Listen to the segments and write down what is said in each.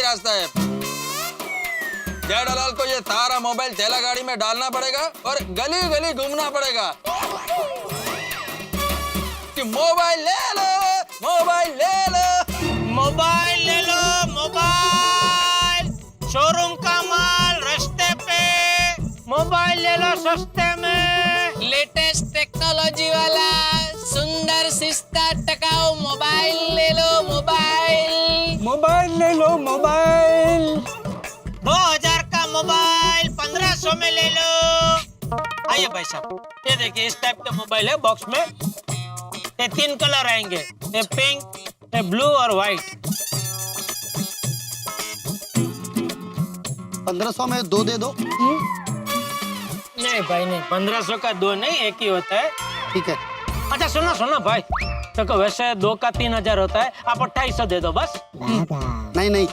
रियाज साहब। जेठालाल को ये सारा मोबाइल ठेला गाड़ी में डालना पड़ेगा और गली गली घूमना पड़ेगा कि मोबाइल ले लो, मोबाइल ले लो, मोबाइल ले लो, मोबाइल शोरूम का माल रास्ते पे, मोबाइल ले लो सस्ते में, लेटेस्ट टेक्नोलॉजी वाला सुंदर सस्ता टकाऊ मोबाइल ले लो, मोबाइल मोबाइल ले लो, मोबाइल 2000 का मोबाइल 1500 में ले लो। आइए भाई साहब, ये देखिए इस टाइप का मोबाइल है बॉक्स में। ये 3 कलर आएंगे, ये पिंक, ये ब्लू और व्हाइट। 1500 में 2 दे दो। नहीं भाई नहीं, 1500 का 2 नहीं, एक ही होता है। ठीक है। अच्छा सुनो सुनो भाई, देखो वैसे 2 का 3000 होता है, आप 2800 दे दो बस। नहीं नहीं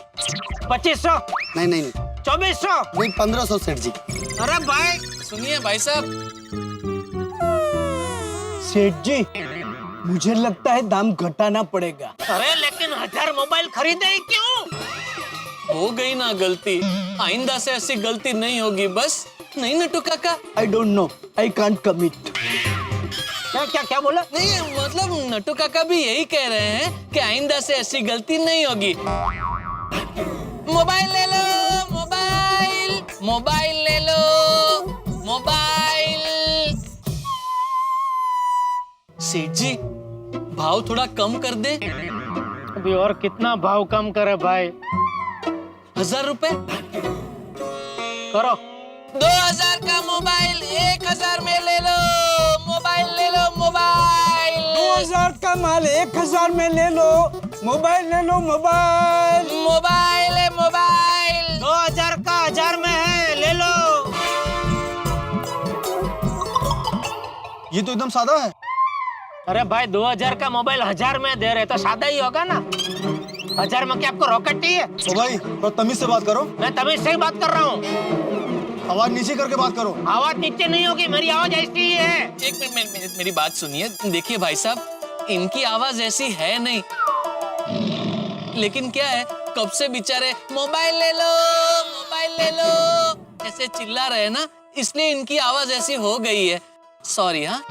2500, नहीं नहीं 2400, नहीं 1500 सेठ जी। अरे भाई सुनिए भाई साहब, सेठ जी मुझे लगता है दाम घटाना पड़ेगा। अरे लेकिन 1000 मोबाइल खरीदे ही क्यों? हो गई ना गलती, आइंदा से ऐसी गलती नहीं होगी बस। नहीं नटू काका? I don't know, I can't commit. क्या क्या क्या बोला? नहीं मतलब नटू काका भी यही कह रहे हैं कि आइंदा से ऐसी गलती नहीं होगी। मोबाइल ले लो, मोबाइल, मोबाइल ले लो, मोबाइल। सेठ जी भाव थोड़ा कम कर दे। अभी और कितना भाव कम करे भाई? 1000 रुपए करो। 2000 का मोबाइल 1000 में ले लो, मोबाइल ले लो, मोबाइल। 2000 का माल 1000 में ले लो, मोबाइल ले लो, मोबाइल। मोबाइल है, मोबाइल। 2000 का 1000 में है, ले लो। ये तो एकदम सादा है। अरे भाई 2000 का मोबाइल 1000 में दे रहे तो सादा ही होगा ना। 1000 में क्या आपको रॉकेट चाहिए? ओ भाई तो तमीज से बात करो। मैं तमीज से ही बात कर रहा हूँ। आवाज नीचे करके बात करो। आवाज नीचे नहीं होगी, मेरी आवाज ऐसी ही है। एक मिनट मेरी बात सुनिए। देखिए भाई साहब, इनकी आवाज ऐसी है नहीं, लेकिन क्या है कब से बेचारे मोबाइल ले लो, मोबाइल ले लो ऐसे चिल्ला रहे ना, इसलिए इनकी आवाज ऐसी हो गई है। सॉरी। हाँ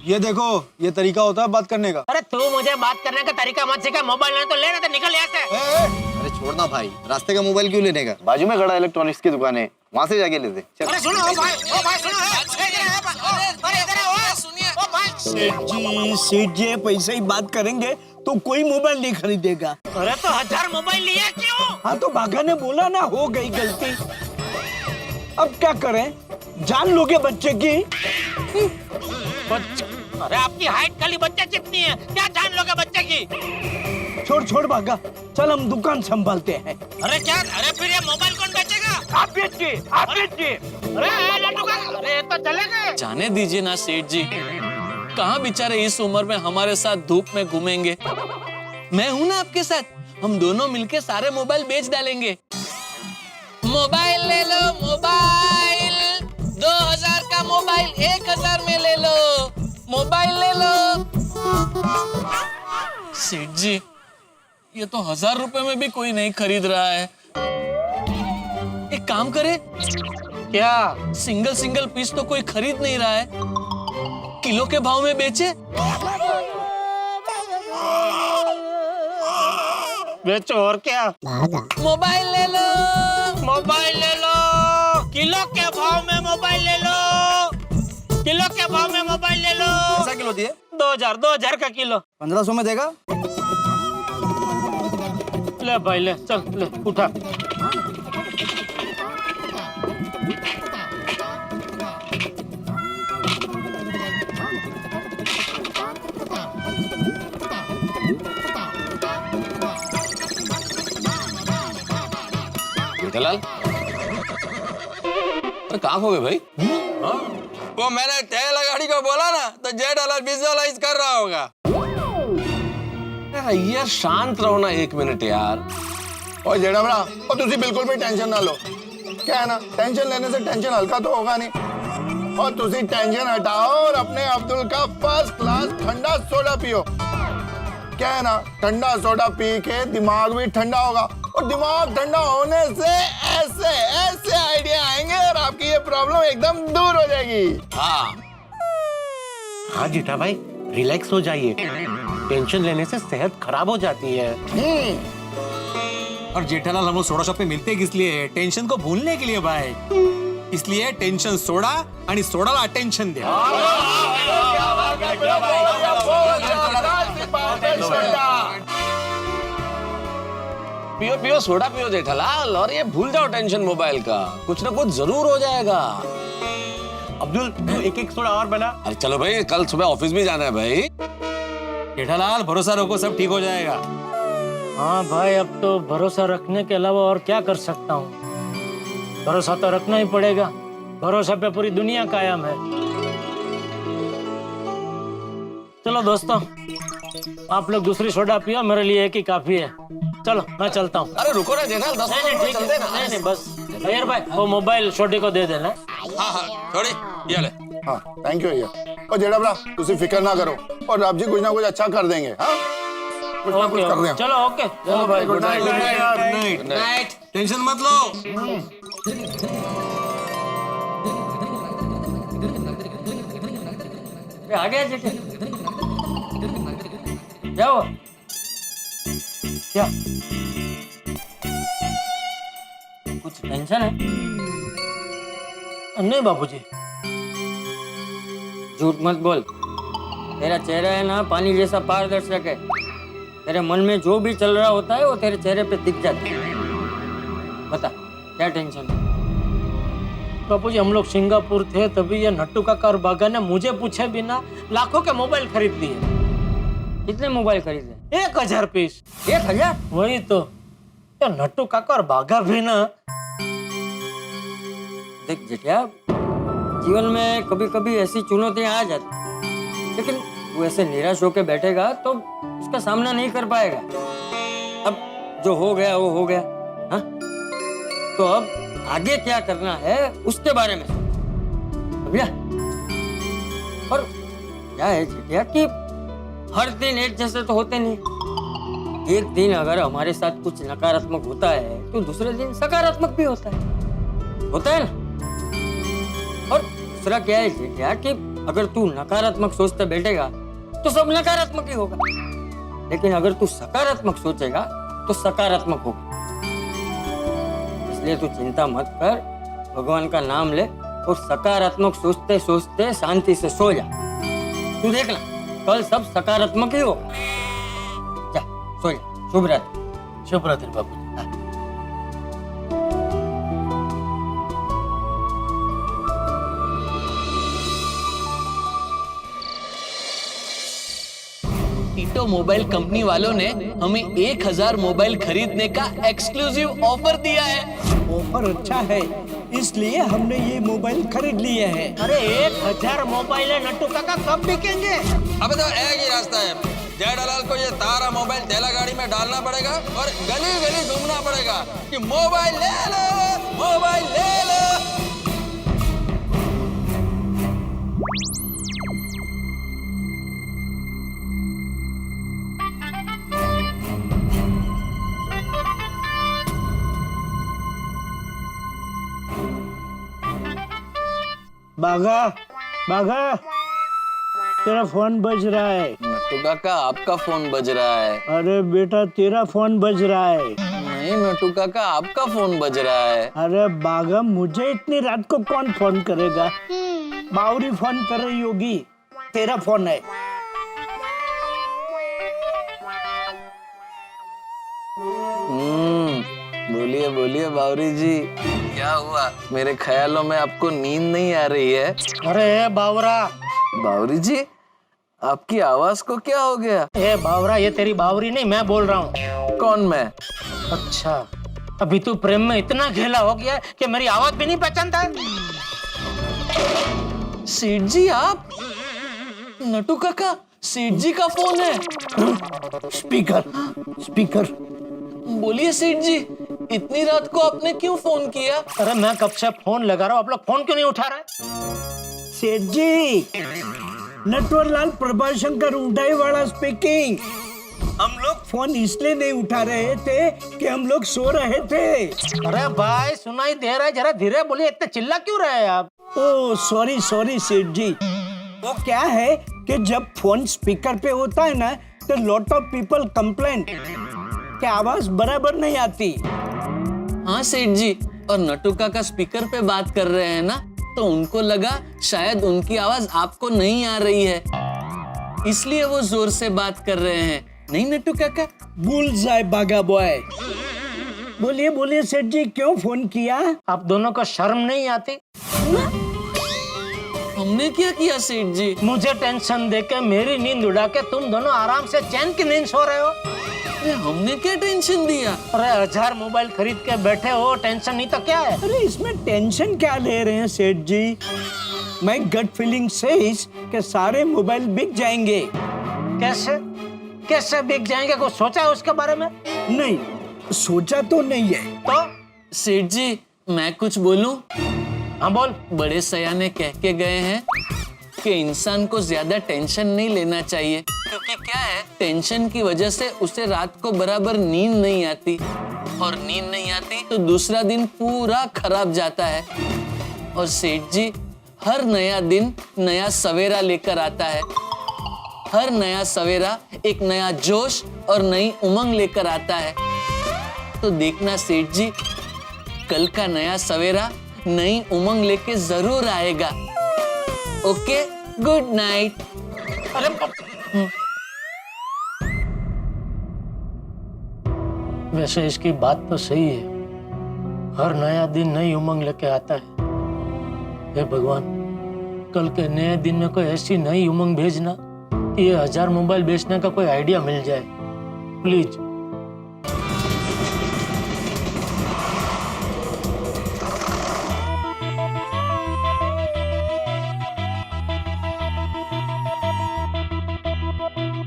ये देखो, ये तरीका होता है बात करने का। अरे तू मुझे बात करने का तरीका मत सिखा। मोबाइल लेना तो ले रहे थे, निकल यहाँ से। अरे छोड़ना भाई, रास्ते का मोबाइल क्यों लेने का? बाजू में खड़ा इलेक्ट्रॉनिक्स की दुकान है, वहाँ से जाके लेते। चल। अरे सुनो भाई, ओ भाई सुनो, सेठ जी पैसे ही बात करेंगे तो कोई मोबाइल नहीं खरीदेगा। अरे तो 1000 मोबाइल लिया क्यों? हाँ तो भागा ने बोला ना, हो गई गलती। अब क्या करें, जान लोगे बच्चे की? अरे आपकी हाइट खाली बच्चे जितनी है, क्या जान लोगे बच्चे की? छोड़ छोड़ भागा, चल हम दुकान संभालते हैं। अरे क्या? अरे फिर ये मोबाइल कौन बेचेगा? आप बेचिए, आप बेचिए। अरे लड्डू का, अरे तो चले गए। जाने दीजिए ना सेठ जी, कहाँ बेचारे इस उम्र में हमारे साथ धूप में घूमेंगे। मैं हूं ना आपके साथ, हम दोनों मिलके सारे मोबाइल बेच डालेंगे। मोबाइल ले लो, मोबाइल। 2000 का मोबाइल 1000 में ले लो, मोबाइल ले लो। सेठ जी ये तो 1000 रुपए में भी कोई नहीं खरीद रहा है। एक काम करे, क्या? सिंगल सिंगल पीस तो कोई खरीद नहीं रहा है, किलो के भाव में बेचे। बेचो और क्या? मोबाइल ले लो, मोबाइल ले लो, किलो के भाव में मोबाइल ले लो, किलो के भाव में मोबाइल ले लो। कैसा किलो दिए? 2000 का किलो। 1500 में देगा? ले भाई ले, चल ले उठा। जेठालाल, अरे कहाँ खो गए भाई? वो मैंने ठेला गाड़ी को बोला ना, तो जेठालाल विजुअलाइज कर रहा होगा। यार शांत रहो ना 1 मिनट यार। और जेड़ा बड़ा, और तुसी बिल्कुल भी टेंशन ना लो। क्या है ना, टेंशन लेने से टेंशन हल्का तो होगा नहीं। और तुसी टेंशन हटाओ और अपने अब्दुल का फर्स्ट क्लास ठंडा सोडा पियो। क्या है ना, ठंडा सोडा पी के दिमाग भी ठंडा होगा, और दिमाग ठंडा होने से ऐसे ऐसे आइडिया आएंगे और आपकी ये प्रॉब्लम एकदम दूर हो जाएगी। हाँ जेठा भाई, रिलैक्स हो जाइए। टेंशन लेने से सेहत खराब हो जाती है। और जेठालाल, हम लोग सोडा शॉप पे मिलते किस लिए? टेंशन को भूलने के लिए भाई। इसलिए टेंशन सोडा आणि सोडाला अटेन्शन द्या। पियो पियो सोडा पियो जेठालाल, और ये भूल जाओ टेंशन मोबाइल का, कुछ ना कुछ जरूर हो जाएगा। अब्दुल, एक एक सोडा और बना। अरे चलो भाई, कल सुबह ऑफिस भी जाना है भाई। जेठालाल, भरोसा रखो, सब ठीक हो जाएगा। हाँ भाई, अब तो भरोसा रखने के अलावा और क्या कर सकता हूँ। भरोसा तो रखना ही पड़ेगा, भरोसा पे पूरी दुनिया कायम है। चलो दोस्तों, आप लोग दूसरी सोडा पियो, मेरे लिए एक ही काफी है। चलो मैं चलता हूँ। अरे रुको ना जेठालाल, 10 मिनट में चलते ना। नहीं बस अय्यर भाई, वो मोबाइल छोटी को दे देना। हाँ थोड़ी ये ले। हाँ थैंक यू भैया। और जेड़ा बड़ा, तुसी फिक्र ना करो, और आप जी कुछ ना कुछ अच्छा कर देंगे। हाँ कुछ ना कुछ कर देंगे। चलो ओके, चलो भाई, good night. Good night. Tension मत लो। आ गया जेठे, क्या हुआ? क्या कुछ टेंशन है? नहीं बाबूजी। झूठ मत बोल, तेरा चेहरा है ना पानी जैसा पारदर्शक है। तेरे मन में जो भी चल रहा होता है वो तेरे चेहरे पे दिख जाता है। बता क्या टेंशन है? बाबूजी, हम लोग सिंगापुर थे, तभी ये नट्टू काका और बागा ने मुझे पूछे बिना लाखों के मोबाइल खरीद लिए। कितने मोबाइल खरीदे? 1000 पीस। 1000? वही तो। ये नट्टू काका और बागा भी ना, देख जेठिया, जीवन में कभी कभी ऐसी चुनौतियां आ जाती, लेकिन वो ऐसे निराश होकर बैठेगा तो उसका सामना नहीं कर पाएगा। अब जो हो गया वो हो गया। हाँ, तो अब आगे क्या करना है उसके बारे में भैया। और क्या है जेठिया कि हर दिन एक जैसे तो होते नहीं। एक दिन अगर हमारे साथ कुछ नकारात्मक होता है तो दूसरे दिन सकारात्मक भी होता है ना। और दूसरा क्या है जेठिया कि अगर तू नकारात्मक सोचते बैठेगा तो सब नकारात्मक ही होगा, लेकिन अगर तू सकारात्मक सोचेगा तो सकारात्मक होगा। इसलिए तू चिंता मत कर, भगवान का नाम ले और सकारात्मक सोचते सोचते शांति से सो जा। तू देखना कल सब सकारात्मक ही होगा। जा सो जा। शुभ रात्रि। शुभ रात्रि बाबू। टीटो मोबाइल कंपनी वालों ने हमें 1000 मोबाइल खरीदने का एक्सक्लूसिव ऑफर दिया है। ऑफर अच्छा है, इसलिए हमने ये मोबाइल खरीद लिए हैं। अरे 1000 मोबाइल है नट्टू काका, कब बिकेंगे? अब तो एक ही रास्ता है, जेठालाल को ये तारा मोबाइल थैला गाड़ी में डालना पड़ेगा और गली गली घूमना पड़ेगा कि मोबाइल ले लो, मोबाइल ले लो। बागा, बागा, तेरा फोन बज रहा है। नट्टू काका, आपका फोन बज रहा है। अरे बेटा, तेरा फोन बज रहा है। नहीं नट्टू काका, आपका फोन बज रहा है। अरे बागा, मुझे इतनी रात को कौन फोन करेगा? बावरी फोन कर रही होगी। तेरा फोन है। बोलिए बोलिए बावरी जी, क्या हुआ? मेरे ख्यालों में आपको नींद नहीं आ रही है? अरे बावरा, बावरी जी, आपकी आवाज को क्या हो गया? ए बावरा, ये तेरी बावरी नहीं, मैं बोल रहा हूँ। कौन मैं? अच्छा, अभी तू प्रेम में इतना घेला हो गया कि मेरी आवाज भी नहीं पहचानता है। सेठ जी आप? नट्टू काका, सेठ जी का फोन है। Speaker, speaker. बोलिए सेठ जी, इतनी रात को आपने क्यों फोन किया? अरे मैं कब से फोन लगा रहा हूँ, आप लोग फोन क्यों नहीं उठा रहे? सेठ जी, नटवरलाल प्रभाशंकर उंडाई वाला स्पीकिंग। हम लोग फोन इसलिए नहीं उठा रहे थे कि हम लोग सो रहे थे। अरे भाई सुनाई दे रहा है, जरा धीरे बोलिए, इतने चिल्ला क्यों रहे हैं आप? ओ सॉरी सॉरी सेठ जी, वो क्या है कि जब फोन स्पीकर पे होता है ना तो लॉट ऑफ पीपल कंप्लेन कि आवाज बराबर नहीं आती। हाँ सेठ जी, और नटू काका स्पीकर पे बात कर रहे हैं ना, तो उनको लगा शायद उनकी आवाज आपको नहीं आ रही है, इसलिए वो जोर से बात कर रहे हैं। नहीं नटू काका? भूल जाए बागा बॉय। बोलिए बोलिए सेठ जी, क्यों फोन किया? आप दोनों को शर्म नहीं आती? हमने क्या किया सेठ जी? मुझे टेंशन देके मेरी नींद उड़ा के तुम दोनों आराम से चैन की नींद सो रहे हो। अरे हमने क्या टेंशन दिया? अरे 1000 मोबाइल खरीद के बैठे हो, टेंशन नहीं तो क्या है? अरे इसमें टेंशन क्या ले रहे हैं सेठ जी? मैं गट फीलिंग से कि सारे मोबाइल बिक जाएंगे। कैसे कैसे बिक जाएंगे? कुछ सोचा है उसके बारे में? नहीं, सोचा तो नहीं है। तो सेठ जी मैं कुछ बोलूं? हाँ बोल। बड़े सयाने कह के गए हैं कि इंसान को ज्यादा टेंशन नहीं लेना चाहिए, क्योंकि क्या है, टेंशन की वजह से उसे रात को बराबर नींद नहीं आती, और नींद नहीं आती तो दूसरा दिन पूरा खराब जाता है। और सेठ जी, हर नया दिन नया सवेरा लेकर आता है। हर नया सवेरा एक नया जोश और नई उमंग लेकर आता है। तो देखना सेठ जी, कल का नया सवेरा नई उमंग लेके जरूर आएगा। Okay, good night. अरे वैसे इसकी बात तो सही है, हर नया दिन नई उमंग लेके आता है। हे भगवान, कल के नए दिन में कोई ऐसी नई उमंग भेजना कि ये 1000 मोबाइल बेचने का कोई आइडिया मिल जाए, प्लीज।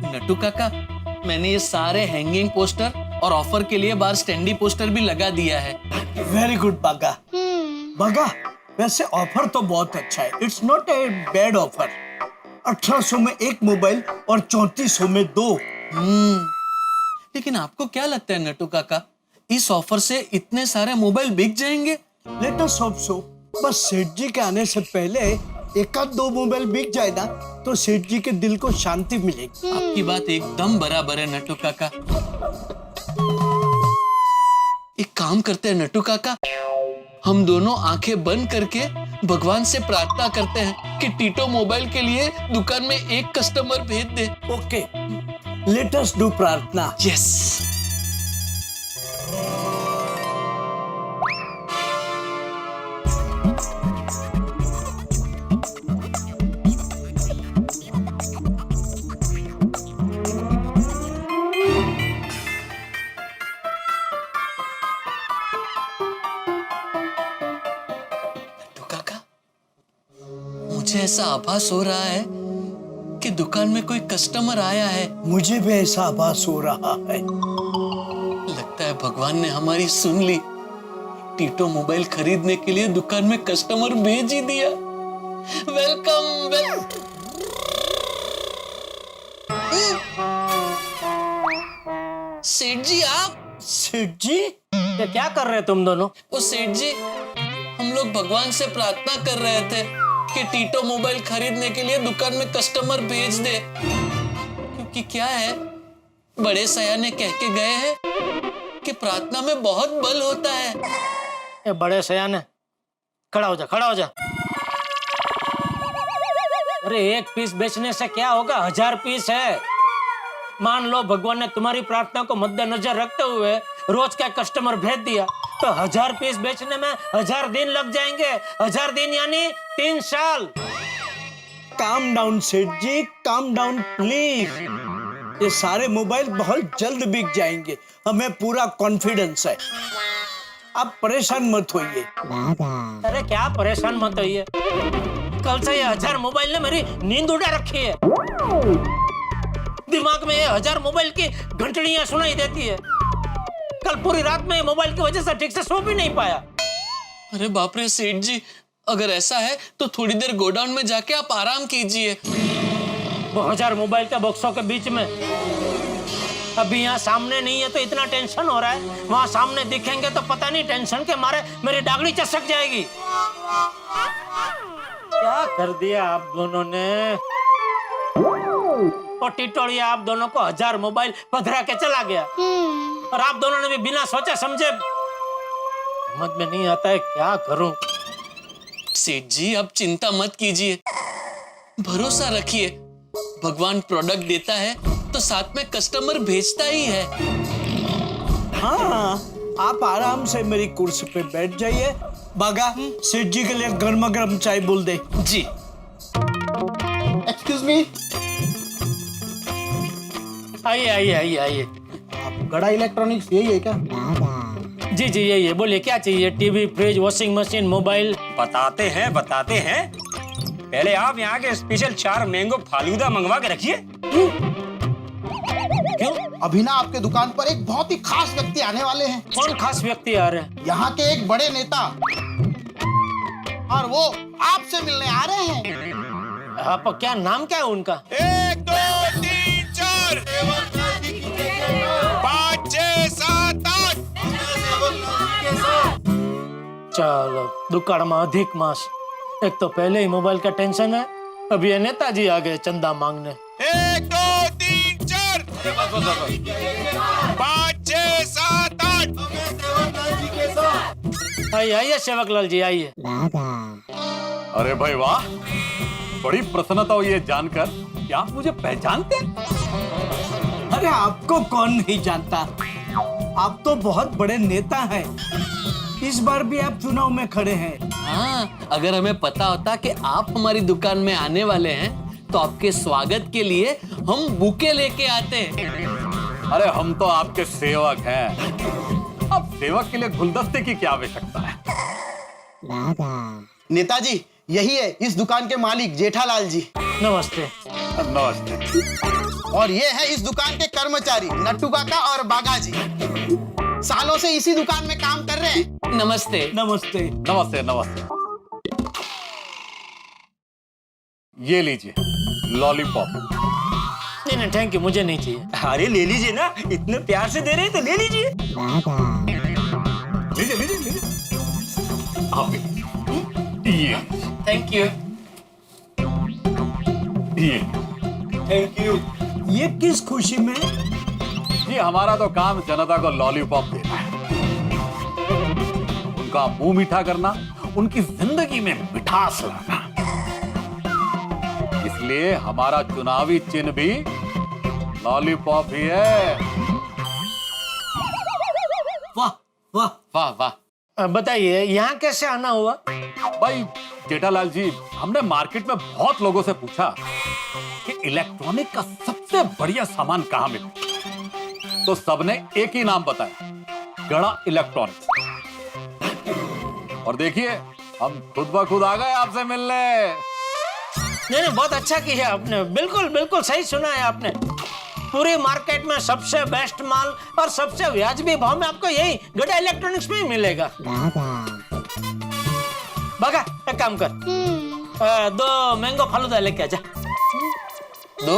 नट्टू काका, मैंने ये सारे हैंगिंग पोस्टर और ऑफर के लिए बाहर स्टैंडी पोस्टर भी लगा दिया है। वेरी गुड बागा। बागा, वैसे ऑफर तो बहुत अच्छा है, it's not a bad offer. 1800 में एक मोबाइल और 3400 में 2। लेकिन आपको क्या लगता है नट्टू काका, इस ऑफर से इतने सारे मोबाइल बिक जाएंगे? Let us hope so. बस सेठ जी के आने से पहले एक आध 2 मोबाइल बिक जाए ना तो सेठ जी के दिल को शांति मिलेगी। आपकी बात एकदम बराबर है नट्टू काका। एक काम करते हैं नट्टू काका, हम दोनों आंखें बंद करके भगवान से प्रार्थना करते हैं कि टीटो मोबाइल के लिए दुकान में एक कस्टमर भेज दे। ओके, लेट अस डू प्रार्थना। यस। मुझे ऐसा आभास हो रहा है कि दुकान में कोई कस्टमर आया है। मुझे भी ऐसा आभास हो रहा है। लगता है भगवान ने हमारी सुन ली। टीटो मोबाइल खरीदने के लिए दुकान में कस्टमर भेज ही दिया। वेलकम सेठ जी, आप? सेठ जी? ये क्या कर रहे हैं तुम दोनों? ओ सेठ जी, हम लोग भगवान से प्रार्थना कर रहे थे कि टीटो मोबाइल खरीदने के लिए दुकान में कस्टमर भेज दे, क्योंकि क्या है, बड़े सयाने कह के गए हैं कि प्रार्थना में बहुत बल होता है। ये बड़े सयाने, खड़ा हो जा, खड़ा हो जा। अरे एक पीस बेचने से क्या होगा, 1000 पीस है। मान लो भगवान ने तुम्हारी प्रार्थना को मद्देनजर रखते हुए रोज का कस्टमर भेज दिया, तो 1000 पीस बेचने में 1000 दिन लग जाएंगे। 1000 दिन यानी 3 साल। काम डाउन सेठ जी, काम डाउन प्लीज। ये सारे मोबाइल बहुत जल्द बिक जाएंगे, हमें पूरा कॉन्फिडेंस है। आप परेशान मत होइए। अरे क्या परेशान मत होइए, कल से ये 1000 मोबाइल ने मेरी नींद उड़ा रखी है। दिमाग में ये 1000 मोबाइल की घंटड़ियां सुनाई देती है। कल पूरी रात में मोबाइल की वजह से ठीक से सो भी नहीं पाया। अरे बाप रे सेठ जी, अगर ऐसा है तो थोड़ी देर गोडाउन में जाके आप आराम कीजिए। वो 1000 मोबाइल के बॉक्सों के बीच में अभी यहाँ सामने नहीं है तो इतना टेंशन हो रहा है, वहाँ सामने दिखेंगे तो पता नहीं टेंशन के मारे मेरी डागड़ी चसक जाएगी। क्या कर दिया आप दोनों ने? और टिटोड़िया आप दोनों को 1000 मोबाइल पधरा के चला गया, और आप दोनों ने भी बिना सोचे समझे। समझ में नहीं आता है क्या करूं। सेठ जी आप चिंता मत कीजिए, भरोसा रखिए, भगवान प्रोडक्ट देता है तो साथ में कस्टमर भेजता ही है। हाँ, आप आराम से मेरी कुर्सी पे बैठ जाइए। बागा, सेठ जी के लिए गर्मा गर्म चाय बोल दे। जी। एक्सक्यूज मी, आइए आइए आइए आइए। गड़ा इलेक्ट्रॉनिक्स यही है क्या? जी जी यही है, बोलिए क्या चाहिए? TV, fridge, washing machine, mobile? बताते हैं बताते हैं। पहले आप यहाँ के स्पेशल 4 मैंगो फालूदा मंगवा के रखिए। क्यों? अभी ना आपके दुकान पर एक बहुत ही खास व्यक्ति आने वाले हैं। कौन खास व्यक्ति आ रहे हैं? यहाँ के एक बड़े नेता, और वो आपसे मिलने आ रहे हैं। आप क्या नाम क्या है उनका? 1 2 3 4 5 6 7 8। चलो दुकान में अधिक मास। एक तो पहले ही मोबाइल का टेंशन है, अभी ये नेताजी आ गए चंदा मांगने। 1 2 3 4 5 6 7 8। आइए आइए सेवकलाल जी आइए। अरे भाई वाह, बड़ी प्रसन्नता हुई है जानकर कि आप मुझे पहचानते हैं। अरे आपको कौन नहीं जानता, आप तो बहुत बड़े नेता हैं। इस बार भी आप चुनाव में खड़े हैं। हाँ, अगर हमें पता होता कि आप हमारी दुकान में आने वाले हैं तो आपके स्वागत के लिए हम बुके लेके आते। अरे हम तो आपके सेवक हैं, अब सेवक के लिए गुलदस्ते की क्या आवश्यकता है। नेताजी यही है इस दुकान के मालिक जेठालाल जी। नमस्ते। नमस्ते। और ये है इस दुकान के कर्मचारी नट्टू काका और बागा जी। सालों से इसी दुकान में काम कर रहे हैं। नमस्ते। नमस्ते। नमस्ते नमस्ते। ये लीजिए लॉलीपॉप। नहीं नहीं थैंक यू, मुझे नहीं चाहिए। अरे ले लीजिए ना, इतने प्यार से दे रहे हैं तो ले लीजिए। लीजिए लीजिए लीजिए। आप ये थैंक यू। ये थैंक यू। ये किस खुशी में? ये हमारा तो काम जनता को लॉलीपॉप देना है, उनका मुंह मीठा करना, उनकी जिंदगी में मिठास लाना। इसलिए हमारा चुनावी चिन्ह भी लॉलीपॉप ही है। वाह वाह वाह वाह। बताइए यहाँ कैसे आना हुआ? भाई जेठालाल जी, हमने मार्केट में बहुत लोगों से पूछा कि इलेक्ट्रॉनिक का सबसे बढ़िया सामान कहाँ मिले, तो सबने एक ही नाम बताया, गड़ा इलेक्ट्रॉनिक्स। और देखिए हम खुद ब खुद आ गए आपसे मिलने। नहीं नहीं बहुत अच्छा किया आपने, बिल्कुल बिल्कुल सही सुना है आपने। पूरी मार्केट में सबसे बेस्ट माल और सबसे वाजिबी भाव में आपको यही गड़ा इलेक्ट्रॉनिक्स में ही मिलेगा। बागा एक काम कर, 2 मैंगो फालूदा लेके आजा। 2?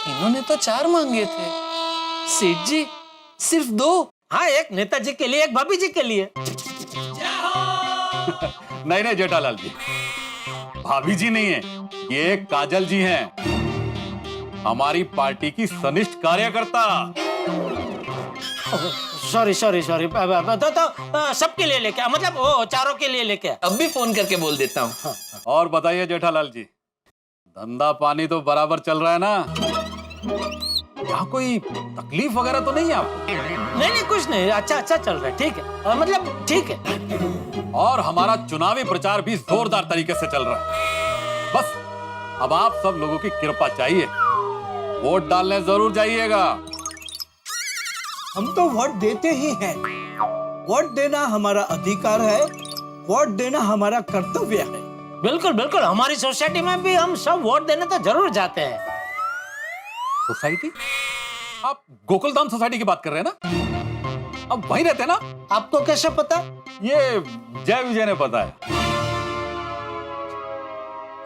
इन्होंने तो 4 मांगे थे। सेठ जी सिर्फ 2? हाँ, एक नेताजी के लिए, एक भाभी जी के लिए। नहीं नहीं जेठालाल जी, भाभी जी नहीं है, ये काजल जी हैं, हमारी पार्टी की सनिष्ठ कार्यकर्ता। सॉरी सॉरी सॉरी, तो सबके लिए लेके आ, मतलब वो चारों के लिए लेके आ। अब भी फोन करके बोल देता हूँ। और बताइए जेठालाल जी, धंधा पानी तो बराबर चल रहा है ना? यहाँ कोई तकलीफ वगैरह तो नहीं है आपको? नहीं नहीं कुछ नहीं, अच्छा अच्छा चल रहा है, ठीक है, मतलब ठीक है। और हमारा चुनावी प्रचार भी जोरदार तरीके से चल रहा है। बस अब आप सब लोगों की कृपा चाहिए, वोट डालने जरूर जाइएगा। हम तो वोट देते ही हैं। वोट देना हमारा अधिकार है, वोट देना हमारा कर्तव्य है। बिल्कुल बिल्कुल, हमारी सोसाइटी में भी हम सब वोट देने तो जरूर जाते हैं। सोसाइटी? आप गोकुलधाम सोसाइटी की बात कर रहे हैं ना? अब वहीं रहते हैं ना? आपको कैसे पता? ये जय विजय ने बताया।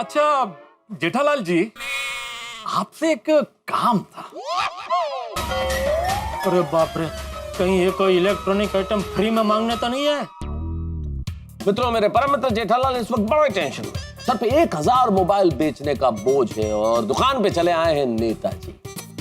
अच्छा जेठालाल जी, आपसे एक काम था। अरे बाप रे, कहीं ये कोई इलेक्ट्रॉनिक आइटम फ्री में मांगने तो नहीं है? मित्रों, मेरे परम मित्र जेठालाल इस वक्त बड़े टेंशन में। सर पे 1000 मोबाइल बेचने का बोझ है और दुकान पे चले आए हैं नेताजी।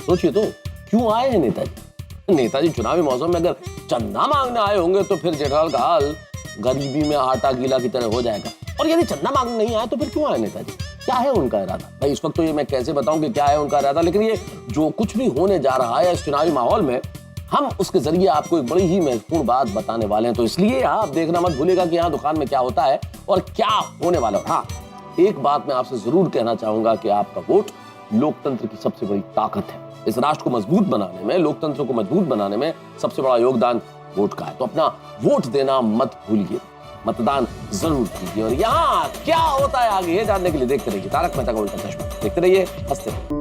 सोचिए तो, क्यों आए हैं नेताजी? नेताजी चुनावी मौसम में अगर चंदा मांगने आए होंगे तो फिर जेठालाल का हाल गरीबी में आटा गीला की तरह हो जाएगा। और यदि चंदा मांगने नहीं आए तो फिर क्यों आए नेताजी? क्या है उनका इरादा? भाई इस वक्त तो ये मैं कैसे बताऊं कि क्या है उनका इरादा, लेकिन ये जो कुछ भी होने जा रहा है इस चुनावी माहौल में, हम उसके जरिए आपको एक बड़ी ही महत्वपूर्ण बात बताने वाले हैं। तो इसलिए आप देखना मत भूलिएगा कि यहाँ दुकान में क्या होता है और क्या होने वाला है। हाँ, एक बात मैं आपसे जरूर कहना चाहूंगा कि आपका वोट लोकतंत्र की सबसे बड़ी ताकत है। इस राष्ट्र को मजबूत बनाने में, लोकतंत्र को मजबूत बनाने में सबसे बड़ा योगदान वोट का है। तो अपना वोट देना मत भूलिए, मतदान जरूर कीजिए। और यहाँ क्या होता है आगे ये जानने के लिए देखते रहिए तारक मेहता का उल्टा चश्मा। देखते रहिए, हंसते रहिए।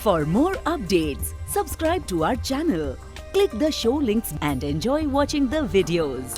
For more updates, subscribe to our channel, click the show links and enjoy watching the videos.